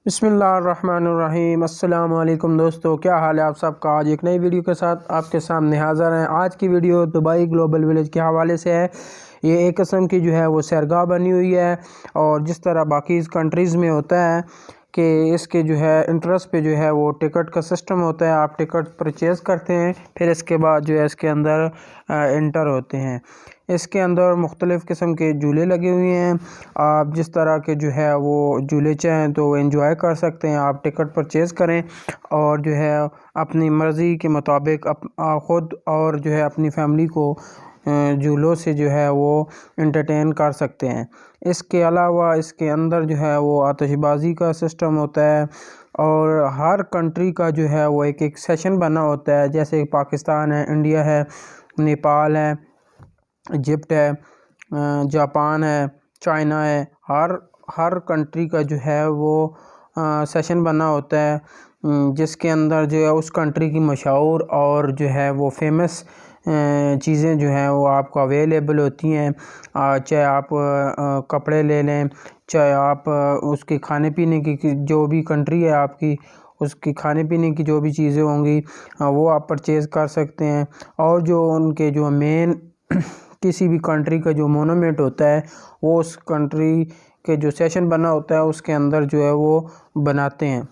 बिस्मिल्लाहिर्रहमानिर्रहीम। अस्सलाम वालेकुम दोस्तों, क्या हाल है आप सबका। आज एक नई वीडियो के साथ आपके सामने हाज़िर हैं। आज की वीडियो दुबई ग्लोबल विलेज के हवाले से है। ये एक किस्म की जो है वो सैरगाह बनी हुई है, और जिस तरह बाकी कंट्रीज़ में होता है कि इसके जो है इंटरेस्ट पे जो है वो टिकट का सिस्टम होता है। आप टिकट परचेज़ करते हैं, फिर इसके बाद जो है इसके अंदर इंटर होते हैं। इसके अंदर मुख्तलिफ़ किस्म के झूले लगे हुए हैं। आप जिस तरह के जो है वो झूले चाहें तो एंजॉय कर सकते हैं। आप टिकट परचेज़ करें और जो है अपनी मर्ज़ी के मुताबिक ख़ुद और जो है अपनी फैमिली को झूलों से जो है वो एंटरटेन कर सकते हैं। इसके अलावा इसके अंदर जो है वो आतिशबाज़ी का सिस्टम होता है, और हर कंट्री का जो है वो एक एक सेशन बना होता है। जैसे पाकिस्तान है, इंडिया है, नेपाल है, इजिप्ट है, जापान है, चाइना है। हर कंट्री का जो है वो सेशन बना होता है, जिसके अंदर जो है उस कंट्री की मशहूर और जो है वो फेमस चीज़ें जो हैं वो आपको अवेलेबल होती हैं। चाहे आप कपड़े ले लें, चाहे आप उसके खाने पीने की जो भी कंट्री है आपकी, उसकी खाने पीने की जो भी चीज़ें होंगी वो आप परचेज़ कर सकते हैं। और जो उनके जो मेन किसी भी कंट्री का जो मोनूमेंट होता है वो उस कंट्री के जो सेशन बना होता है उसके अंदर जो है वो बनाते हैं,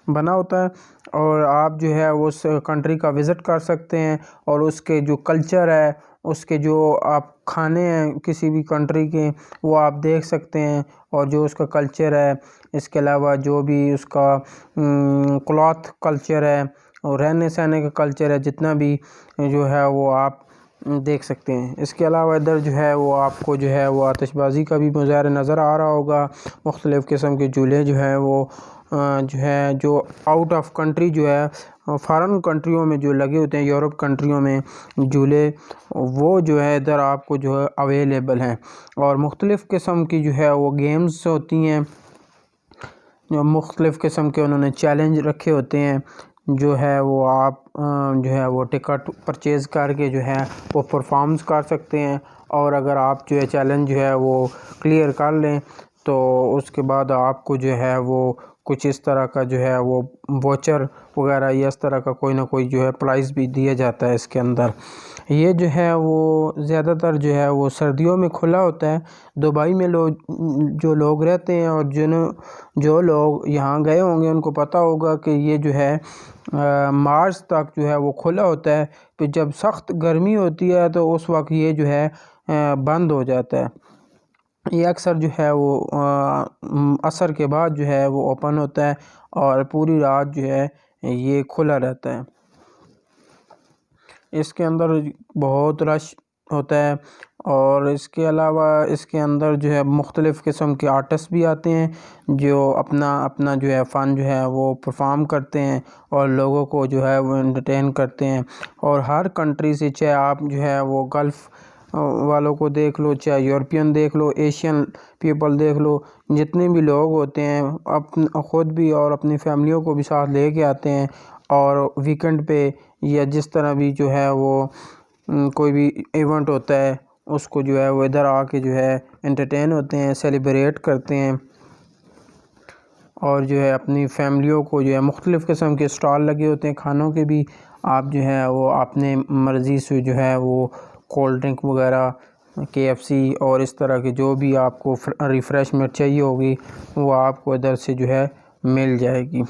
बना होता है। और आप जो है उस कंट्री का विज़िट कर सकते हैं, और उसके जो कल्चर है, उसके जो आप खाने हैं किसी भी कंट्री के, वो आप देख सकते हैं, और जो उसका कल्चर है। इसके अलावा जो भी उसका क्लॉथ कल्चर है और रहने सहने का कल्चर है, जितना भी जो है वो आप देख सकते हैं। इसके अलावा इधर जो है वो आपको जो है वो आतिशबाज़ी का भी मुज़ाहरा नज़र आ रहा होगा। मुख्तलिफ़ किस्म के झूले जो हैं वो जो आउट ऑफ कंट्री जो है फॉरेन कंट्रियों में जो लगे होते हैं, यूरोप कंट्रियों में झूले, वो जो है इधर आपको जो है अवेलेबल हैं। और मुख्तलिफ़ किस्म की जो है वो गेम्स होती हैं, जो मुख्तलिफ़ किस्म के उन्होंने चैलेंज रखे होते हैं, जो है वो आप जो है वो टिकट परचेज़ करके जो है वो परफॉर्म्स कर सकते हैं। और अगर आप जो है चैलेंज जो है वो क्लियर कर लें तो उसके बाद आपको जो है वो कुछ इस तरह का जो है वो वोचर वगैरह या इस तरह का कोई ना कोई जो है प्राइज़ भी दिया जाता है इसके अंदर। ये जो है वो ज़्यादातर जो है वो सर्दियों में खुला होता है। दुबई में जो लोग रहते हैं और जो लोग यहाँ गए होंगे उनको पता होगा कि ये जो है मार्च तक जो है वो खुला होता है। फिर जब सख्त गर्मी होती है तो उस वक्त ये जो है बंद हो जाता है। ये अक्सर जो है वो असर के बाद जो है वो ओपन होता है, और पूरी रात जो है ये खुला रहता है। इसके अंदर बहुत रश होता है, और इसके अलावा इसके अंदर जो है मुख्तलिफ़ किस्म के आर्टिस्ट भी आते हैं जो अपना जो है फ़न जो है वो परफॉर्म करते हैं और लोगों को जो है वो एंटरटेन करते हैं। और हर कंट्री से, चाहे आप जो है वो गल्फ़ वालों को देख लो, चाहे यूरोपियन देख लो, एशियन पीपल देख लो, जितने भी लोग होते हैं ख़ुद भी और अपनी फैमिलियों को भी साथ ले के आते हैं। और वीकेंड पे या जिस तरह भी जो है वो कोई भी इवेंट होता है उसको जो है वो इधर आके जो है एंटरटेन होते हैं, सेलिब्रेट करते हैं। और जो है अपनी फैमिलियों को जो है मुख्तलिफ़ किस्म के स्टॉल लगे होते हैं खानों के भी। आप जो है वो अपने मर्ज़ी से जो है वो कोल्ड ड्रिंक वगैरह, KFC और इस तरह के जो भी आपको रिफ़्रेशमेंट चाहिए होगी वो आपको इधर से जो है मिल जाएगी।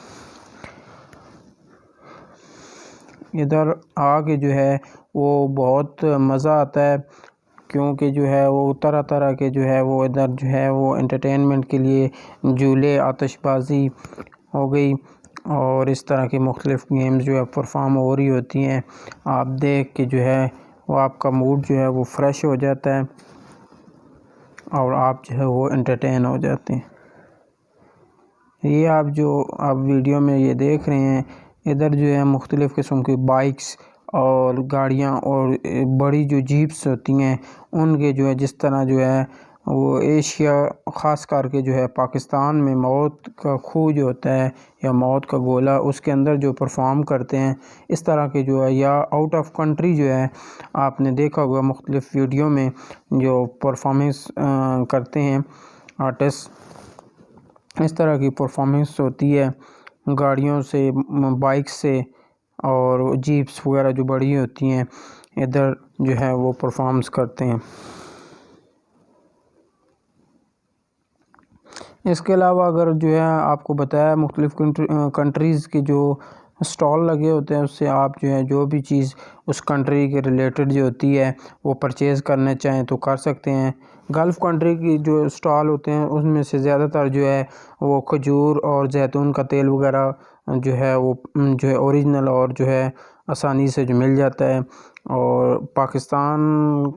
इधर आके जो है वो बहुत मज़ा आता है, क्योंकि जो है वो तरह तरह के जो है वो इधर जो है वो एंटरटेनमेंट के लिए झूले, आतिशबाज़ी हो गई और इस तरह की मुख्तलिफ़ गेम्स जो है परफॉर्म हो रही होती हैं। आप देख के जो है वो आपका मूड जो है वो फ्रेश हो जाता है, और आप जो है वो एंटरटेन हो जाते हैं। ये आप वीडियो में ये देख रहे हैं, इधर जो है मुख्तलिफ़ किस्म की बाइक्स और गाड़ियाँ और बड़ी जो जीप्स होती हैं उनके जो है जिस तरह जो है वो एशिया ख़ास करके जो है पाकिस्तान में मौत का खूह जो होता है या मौत का गोला, उसके अंदर जो परफॉर्म करते हैं इस तरह के जो है, या आउट ऑफ कंट्री जो है आपने देखा होगा मुख्तलिफ़ वीडियो में जो परफॉर्मेंस करते हैं آرٹسٹ، اس طرح کی پرفارمنس ہوتی ہے گاڑیوں سے، بائک سے، اور جیپس وغیرہ جو بڑی ہوتی ہیں ادھر جو ہے وہ پرفارمنس کرتے ہیں۔ اس کے علاوہ اگر جو ہے آپ کو بتایا مختلف کنٹریز کے جو اسٹال لگے ہوتے ہیں، اس سے آپ جو ہے جو بھی چیز اس کنٹری کے ریلیٹڈ جو ہوتی ہے وہ پرچیز کرنا چاہیں تو کر سکتے ہیں۔ گلف کنٹری کی جو اسٹال ہوتے ہیں اس میں سے زیادہ تر جو ہے وہ کھجور اور زیتون کا تیل وغیرہ جو ہے وہ جو ہے اوریجنل اور جو ہے آسانی سے جو مل جاتا ہے۔ اور پاکستان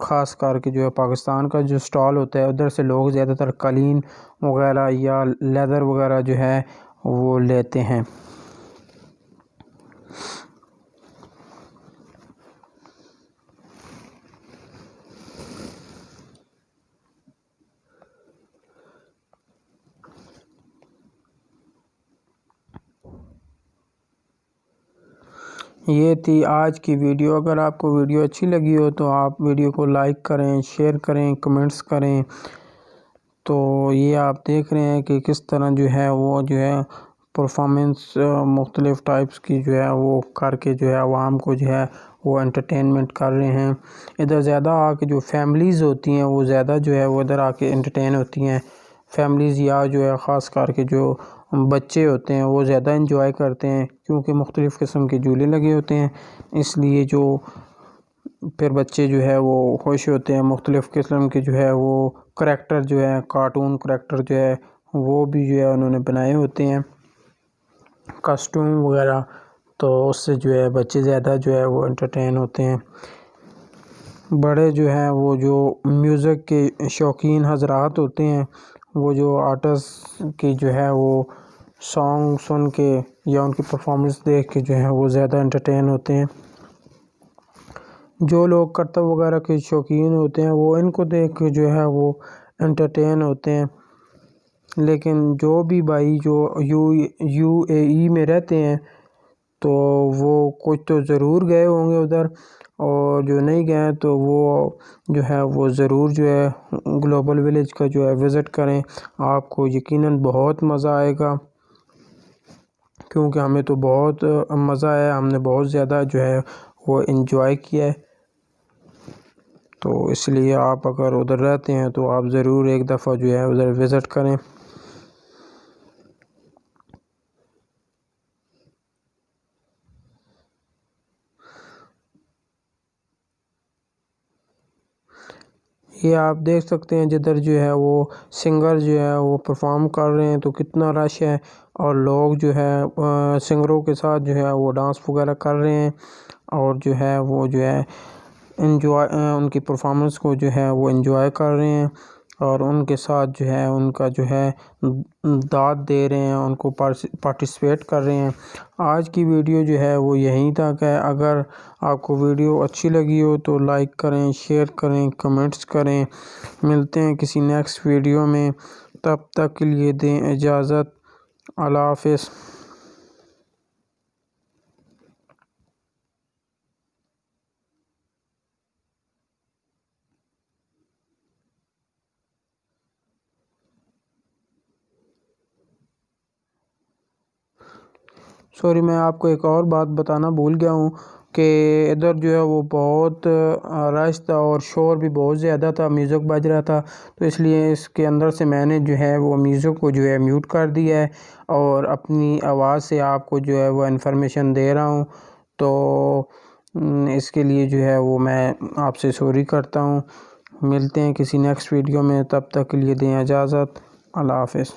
خاص کر کے جو ہے پاکستان کا جو اسٹال ہوتا ہے ادھر سے لوگ زیادہ تر قالین وغیرہ یا لیدر وغیرہ جو ہے وہ لیتے ہیں۔ یہ تھی آج کی ویڈیو۔ اگر آپ کو ویڈیو اچھی لگی ہو تو آپ ویڈیو کو لائک کریں، شیئر کریں، کمنٹس کریں۔ تو یہ آپ دیکھ رہے ہیں کہ کس طرح جو ہے وہ جو ہے پرفارمنس مختلف ٹائپس کی جو ہے وہ کر کے جو ہے عوام کو جو ہے وہ انٹرٹینمنٹ کر رہے ہیں۔ ادھر زیادہ آ کے جو فیملیز ہوتی ہیں وہ زیادہ جو ہے وہ ادھر آ کے انٹرٹین ہوتی ہیں۔ فیملیز یا جو ہے خاص کر کے جو بچے ہوتے ہیں وہ زیادہ انجوائے کرتے ہیں کیونکہ مختلف قسم کے جھولے لگے ہوتے ہیں، اس لیے جو پھر بچے جو ہے وہ خوش ہوتے ہیں۔ مختلف قسم کے جو ہے وہ کریکٹر جو ہے کارٹون کریکٹر جو ہے وہ بھی جو ہے انہوں نے بنائے ہوتے ہیں کاسٹیوم وغیرہ، تو اس سے جو ہے بچے زیادہ جو ہے وہ انٹرٹین ہوتے ہیں۔ بڑے جو ہیں وہ جو میوزک کے شوقین حضرات ہوتے ہیں وہ جو آرٹسٹ کی جو ہے وہ سانگ سن کے یا ان کی پرفارمنس دیکھ کے جو ہے وہ زیادہ انٹرٹین ہوتے ہیں۔ جو لوگ کرتب وغیرہ کے شوقین ہوتے ہیں وہ ان کو دیکھ کے جو ہے وہ انٹرٹین ہوتے ہیں، لیکن جو بھی بھائی جو یو اے ای میں رہتے ہیں تو وہ کچھ تو ضرور گئے ہوں گے ادھر، اور جو نہیں گئے تو وہ جو ہے وہ ضرور جو ہے گلوبل ولیج کا جو ہے وزٹ کریں۔ آپ کو یقیناً بہت مزہ آئے گا، کیونکہ ہمیں تو بہت مزہ آیا، ہم نے بہت زیادہ جو ہے وہ انجوائے کیا ہے۔ تو اس لیے آپ اگر ادھر رہتے ہیں تو آپ ضرور ایک دفعہ جو ہے ادھر وزٹ کریں۔ یہ آپ دیکھ سکتے ہیں جدھر جو ہے وہ سنگر جو ہے وہ پرفارم کر رہے ہیں تو کتنا رش ہے، اور لوگ جو ہے سنگروں کے ساتھ جو ہے وہ ڈانس وغیرہ کر رہے ہیں، اور جو ہے وہ جو ہے انجوائے ان کی پرفارمنس کو جو ہے وہ انجوائے کر رہے ہیں، اور ان کے ساتھ جو ہے ان کا جو ہے داد دے رہے ہیں، ان کو پارٹیسپیٹ کر رہے ہیں۔ آج کی ویڈیو جو ہے وہ یہیں تک ہے۔ اگر آپ کو ویڈیو اچھی لگی ہو تو لائک کریں، شیئر کریں، کمنٹس کریں۔ ملتے ہیں کسی نیکسٹ ویڈیو میں، تب تک کے لیے دیں اجازت۔ اللہ حافظ۔ سوری، میں آپ کو ایک اور بات بتانا بھول گیا ہوں کہ ادھر جو ہے وہ بہت رش تھا اور شور بھی بہت زیادہ تھا، میوزک بج رہا تھا، تو اس لیے اس کے اندر سے میں نے جو ہے وہ میوزک کو جو ہے میوٹ کر دیا ہے، اور اپنی آواز سے آپ کو جو ہے وہ انفارمیشن دے رہا ہوں۔ تو اس کے لیے جو ہے وہ میں آپ سے سوری کرتا ہوں۔ ملتے ہیں کسی نیکسٹ ویڈیو میں، تب تک کے لیے دیں اجازت۔ اللہ حافظ۔